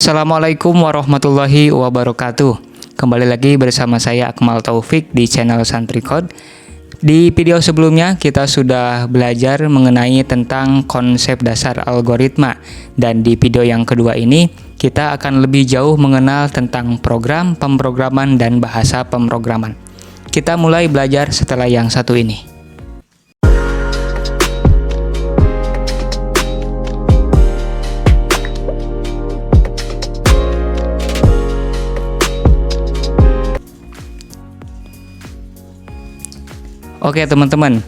Assalamualaikum warahmatullahi wabarakatuh. Kembali lagi bersama saya Akmal Taufik di channel Santri Code. Di video sebelumnya kita sudah belajar mengenai tentang konsep dasar algoritma, dan di video yang kedua ini kita akan lebih jauh mengenal tentang program pemrograman dan bahasa pemrograman. Kita mulai belajar setelah yang satu ini. Oke teman-teman,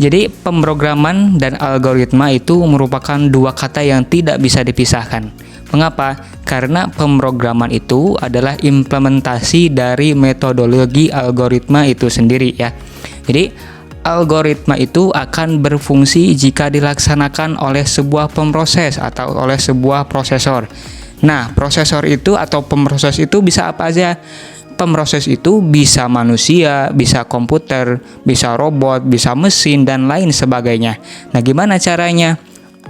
jadi pemrograman dan algoritma itu merupakan dua kata yang tidak bisa dipisahkan. Mengapa? Karena pemrograman itu adalah implementasi dari metodologi algoritma itu sendiri ya. Jadi algoritma itu akan berfungsi jika dilaksanakan oleh sebuah pemroses atau oleh sebuah prosesor. Nah, prosesor itu atau pemroses itu bisa apa aja? Pemroses itu bisa manusia, bisa komputer, bisa robot, bisa mesin, dan lain sebagainya. Nah, gimana caranya?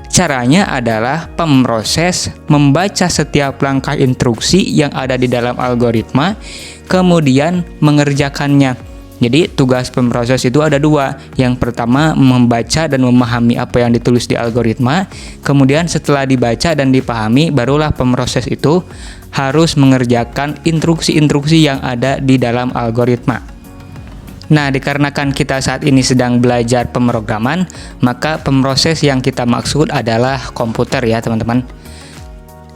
Caranya adalah pemroses membaca setiap langkah instruksi yang ada di dalam algoritma, kemudian mengerjakannya. Jadi, tugas pemroses itu ada dua. Yang pertama, membaca dan memahami apa yang ditulis di algoritma. Kemudian setelah dibaca dan dipahami, barulah pemroses itu harus mengerjakan instruksi-instruksi yang ada di dalam algoritma. Nah, dikarenakan kita saat ini sedang belajar pemrograman, maka pemroses yang kita maksud adalah komputer ya teman-teman.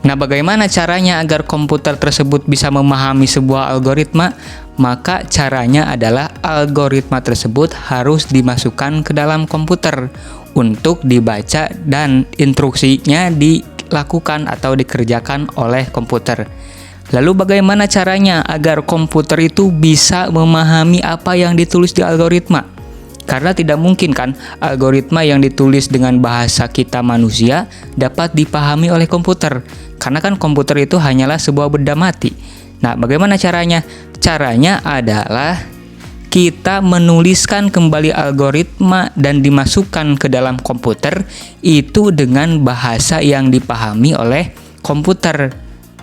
Nah, bagaimana caranya agar komputer tersebut bisa memahami sebuah algoritma? Maka caranya adalah algoritma tersebut harus dimasukkan ke dalam komputer untuk dibaca dan instruksinya dilakukan atau dikerjakan oleh komputer. Lalu bagaimana caranya agar komputer itu bisa memahami apa yang ditulis di algoritma? Karena tidak mungkin kan algoritma yang ditulis dengan bahasa kita manusia dapat dipahami oleh komputer. Karena kan komputer itu hanyalah sebuah benda mati. Nah, bagaimana caranya? Caranya adalah kita menuliskan kembali algoritma dan dimasukkan ke dalam komputer itu dengan bahasa yang dipahami oleh komputer.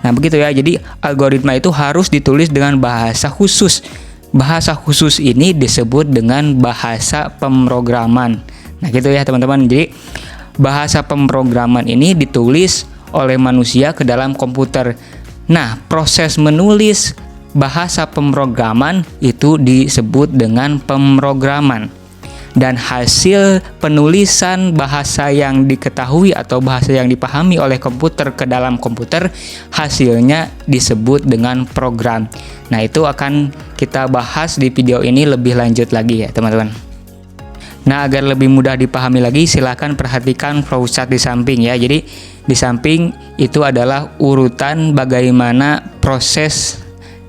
Nah, begitu ya. Jadi, algoritma itu harus ditulis dengan bahasa khusus. Bahasa khusus ini disebut dengan bahasa pemrograman. Nah, gitu ya, teman-teman. Jadi, bahasa pemrograman ini ditulis oleh manusia ke dalam komputer. Nah, proses menulis bahasa pemrograman itu disebut dengan pemrograman. Dan hasil penulisan bahasa yang diketahui atau bahasa yang dipahami oleh komputer ke dalam komputer, hasilnya disebut dengan program. Nah, itu akan kita bahas di video ini lebih lanjut lagi ya teman-teman. Nah, agar lebih mudah dipahami lagi, silakan perhatikan flowchart di samping ya. Jadi, di samping itu adalah urutan bagaimana proses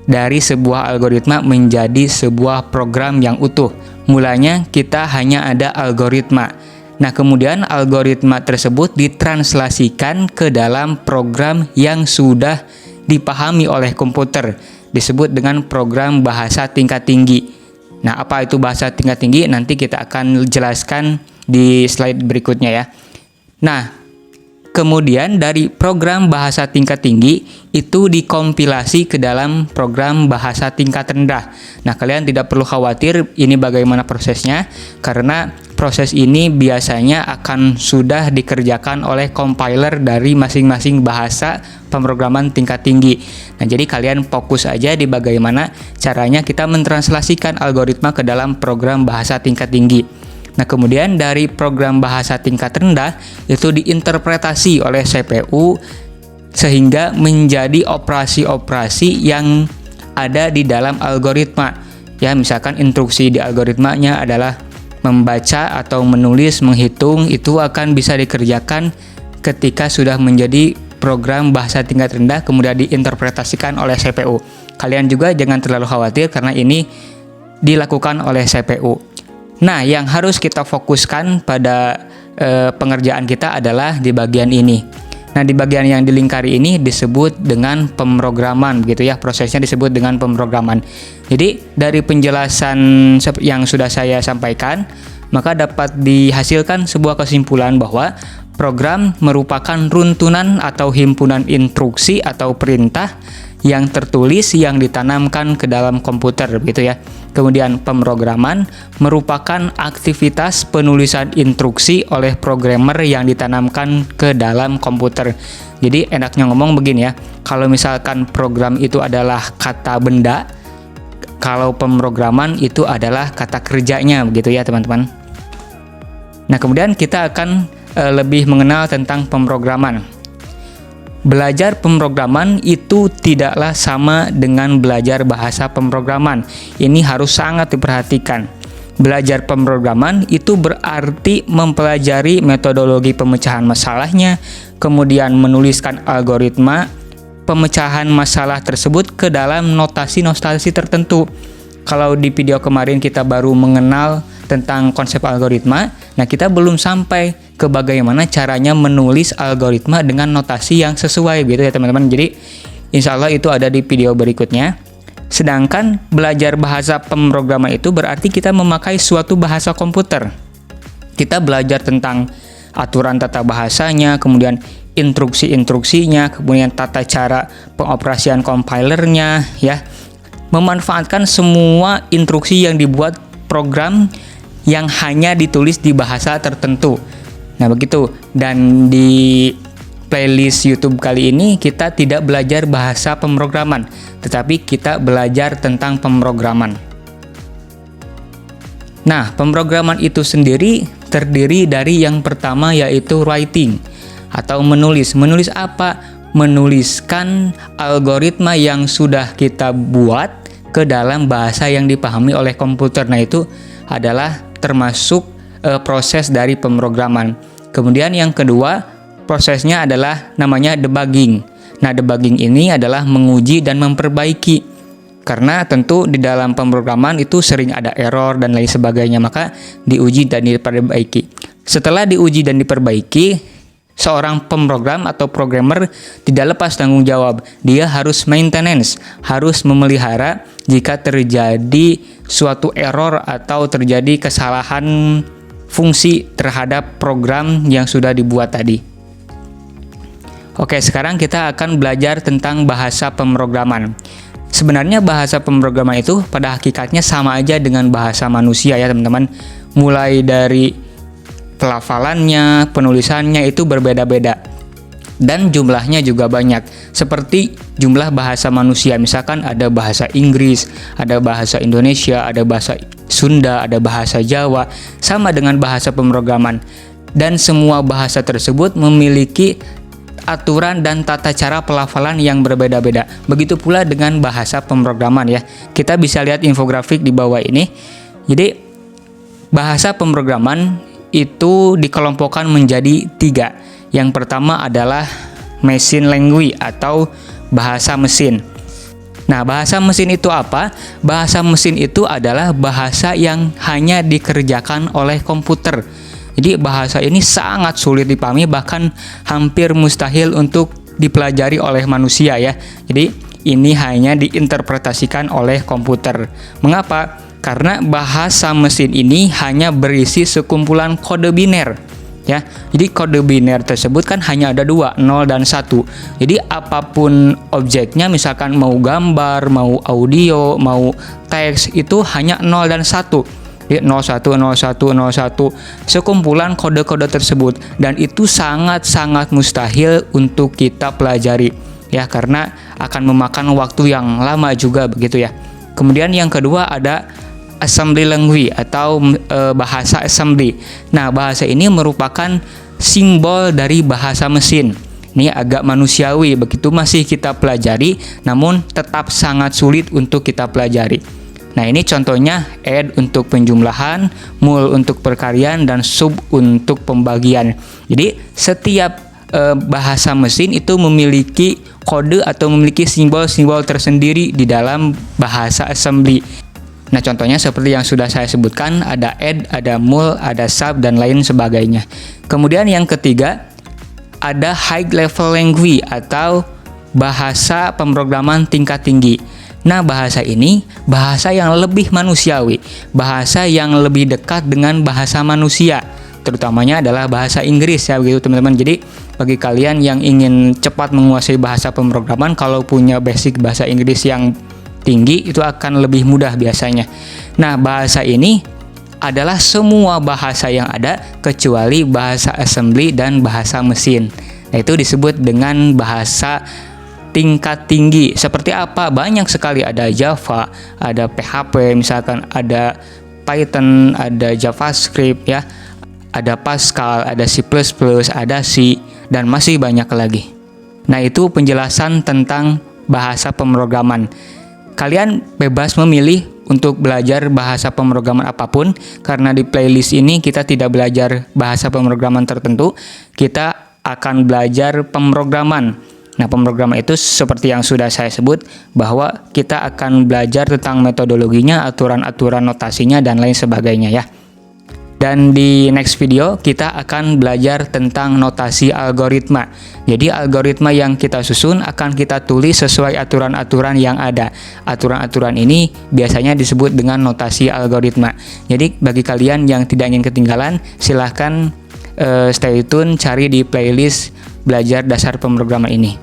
dari sebuah algoritma menjadi sebuah program yang utuh. Mulanya kita hanya ada algoritma. Nah, kemudian algoritma tersebut ditranslasikan ke dalam program yang sudah dipahami oleh komputer. Disebut dengan program bahasa tingkat tinggi. Nah, apa itu bahasa tingkat tinggi? Nanti kita akan jelaskan di slide berikutnya ya. Nah, kemudian dari program bahasa tingkat tinggi itu dikompilasi ke dalam program bahasa tingkat rendah. Nah, kalian tidak perlu khawatir ini bagaimana prosesnya, karena proses ini biasanya akan sudah dikerjakan oleh compiler dari masing-masing bahasa pemrograman tingkat tinggi. Nah, jadi kalian fokus aja di bagaimana caranya kita mentranslasikan algoritma ke dalam program bahasa tingkat tinggi. Nah, kemudian dari program bahasa tingkat rendah itu diinterpretasi oleh CPU sehingga menjadi operasi-operasi yang ada di dalam algoritma. Ya, misalkan instruksi di algoritmanya adalah membaca atau menulis, menghitung, itu akan bisa dikerjakan ketika sudah menjadi program bahasa tingkat rendah kemudian diinterpretasikan oleh CPU. Kalian juga jangan terlalu khawatir karena ini dilakukan oleh CPU. Nah, yang harus kita fokuskan pada pengerjaan kita adalah di bagian ini. Nah, di bagian yang dilingkari ini disebut dengan pemrograman, begitu ya. Prosesnya disebut dengan pemrograman. Jadi, dari penjelasan yang sudah saya sampaikan, maka dapat dihasilkan sebuah kesimpulan bahwa Program merupakan runtunan atau himpunan instruksi atau perintah yang tertulis yang ditanamkan ke dalam komputer, begitu ya. Kemudian pemrograman merupakan aktivitas penulisan instruksi oleh programmer yang ditanamkan ke dalam komputer. Jadi enaknya ngomong begini ya, kalau misalkan program itu adalah kata benda, kalau pemrograman itu adalah kata kerjanya, begitu ya teman-teman. Nah, kemudian kita akan lebih mengenal tentang pemrograman. Belajar pemrograman itu tidaklah sama dengan belajar bahasa pemrograman. Ini harus sangat diperhatikan. Belajar pemrograman itu berarti mempelajari metodologi pemecahan masalahnya, kemudian menuliskan algoritma pemecahan masalah tersebut ke dalam notasi-notasi tertentu. Kalau di video kemarin kita baru mengenal tentang konsep algoritma, nah kita belum sampai ke bagaimana caranya menulis algoritma dengan notasi yang sesuai, gitu ya teman-teman. Jadi insya Allah itu ada di video berikutnya. Sedangkan belajar bahasa pemrograman itu berarti kita memakai suatu bahasa komputer. Kita belajar tentang aturan tata bahasanya, kemudian instruksi-instruksinya, kemudian tata cara pengoperasian compilernya, ya. Memanfaatkan semua instruksi yang dibuat program yang hanya ditulis di bahasa tertentu. Nah, begitu. Dan di playlist YouTube kali ini kita tidak belajar bahasa pemrograman, tetapi kita belajar tentang pemrograman. Nah, pemrograman itu sendiri terdiri dari yang pertama yaitu writing atau menulis. Menulis apa? Menuliskan algoritma yang sudah kita buat ke dalam bahasa yang dipahami oleh komputer. Nah, itu adalah termasuk proses dari pemrograman. Kemudian yang kedua, prosesnya adalah namanya debugging. Nah, debugging ini adalah menguji dan memperbaiki. Karena tentu di dalam pemrograman itu sering ada error dan lain sebagainya, maka diuji dan diperbaiki. Setelah diuji dan diperbaiki, seorang pemrogram atau programmer tidak lepas tanggung jawab. Dia harus maintenance, harus memelihara jika terjadi suatu error atau terjadi kesalahan fungsi terhadap program yang sudah dibuat tadi. Oke, sekarang kita akan belajar tentang bahasa pemrograman. Sebenarnya bahasa pemrograman itu pada hakikatnya sama aja dengan bahasa manusia ya teman-teman. Mulai dari pelafalannya, penulisannya itu berbeda-beda. Dan jumlahnya juga banyak. Seperti jumlah bahasa manusia, misalkan ada bahasa Inggris, ada bahasa Indonesia, ada bahasa Sunda, ada bahasa Jawa, sama dengan bahasa pemrograman. Dan semua bahasa tersebut memiliki aturan dan tata cara pelafalan yang berbeda-beda. Begitu pula dengan bahasa pemrograman ya. Kita bisa lihat infografik di bawah ini. Jadi bahasa pemrograman itu dikelompokkan menjadi 3. Yang pertama adalah machine language atau bahasa mesin. Nah, bahasa mesin itu apa? Bahasa mesin itu adalah bahasa yang hanya dikerjakan oleh komputer. Jadi bahasa ini sangat sulit dipahami, bahkan hampir mustahil untuk dipelajari oleh manusia ya. Jadi ini hanya diinterpretasikan oleh komputer. Mengapa? Karena bahasa mesin ini hanya berisi sekumpulan kode biner ya. Jadi kode biner tersebut kan hanya ada 2, 0 dan 1. Jadi apapun objeknya, misalkan mau gambar, mau audio, mau teks, itu hanya 0 dan 1. Jadi 01, 01, 01, sekumpulan kode-kode tersebut, dan itu sangat-sangat mustahil untuk kita pelajari ya, karena akan memakan waktu yang lama juga begitu ya. Kemudian yang kedua ada assembly language atau bahasa assembly. Nah, bahasa ini merupakan simbol dari bahasa mesin. Ini agak manusiawi, begitu masih kita pelajari, namun tetap sangat sulit untuk kita pelajari. Nah, ini contohnya add untuk penjumlahan, mul untuk perkalian, dan sub untuk pembagian. Jadi setiap bahasa mesin itu memiliki kode atau memiliki simbol-simbol tersendiri di dalam bahasa assembly. Nah, contohnya seperti yang sudah saya sebutkan, ada add, ada mul, ada sub, dan lain sebagainya. Kemudian yang ketiga, ada high level language atau bahasa pemrograman tingkat tinggi. Nah, bahasa ini bahasa yang lebih manusiawi, bahasa yang lebih dekat dengan bahasa manusia. terutamanya adalah bahasa Inggris ya begitu teman-teman. Jadi bagi kalian yang ingin cepat menguasai bahasa pemrograman, kalau punya basic bahasa Inggris yang tinggi itu akan lebih mudah biasanya. Nah, bahasa ini adalah semua bahasa yang ada kecuali bahasa assembly dan bahasa mesin. Nah, itu disebut dengan bahasa tingkat tinggi. Seperti apa? Banyak sekali, ada Java, ada PHP, misalkan ada Python, ada JavaScript ya, ada Pascal, ada C++, ada C, dan masih banyak lagi. Nah, itu penjelasan tentang bahasa pemrograman. Kalian bebas memilih untuk belajar bahasa pemrograman apapun, karena di playlist ini kita tidak belajar bahasa pemrograman tertentu, kita akan belajar pemrograman. Nah, pemrograman itu seperti yang sudah saya sebut, bahwa kita akan belajar tentang metodologinya, aturan-aturan notasinya, dan lain sebagainya ya. Dan di next video kita akan belajar tentang notasi algoritma. Jadi algoritma yang kita susun akan kita tulis sesuai aturan-aturan yang ada. Aturan-aturan ini biasanya disebut dengan notasi algoritma. Jadi bagi kalian yang tidak ingin ketinggalan, silahkan stay tune, cari di playlist belajar dasar pemrograman ini.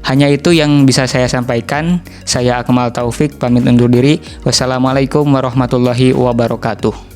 Hanya itu yang bisa saya sampaikan. Saya Akmal Taufik, pamit undur diri. Wassalamualaikum warahmatullahi wabarakatuh.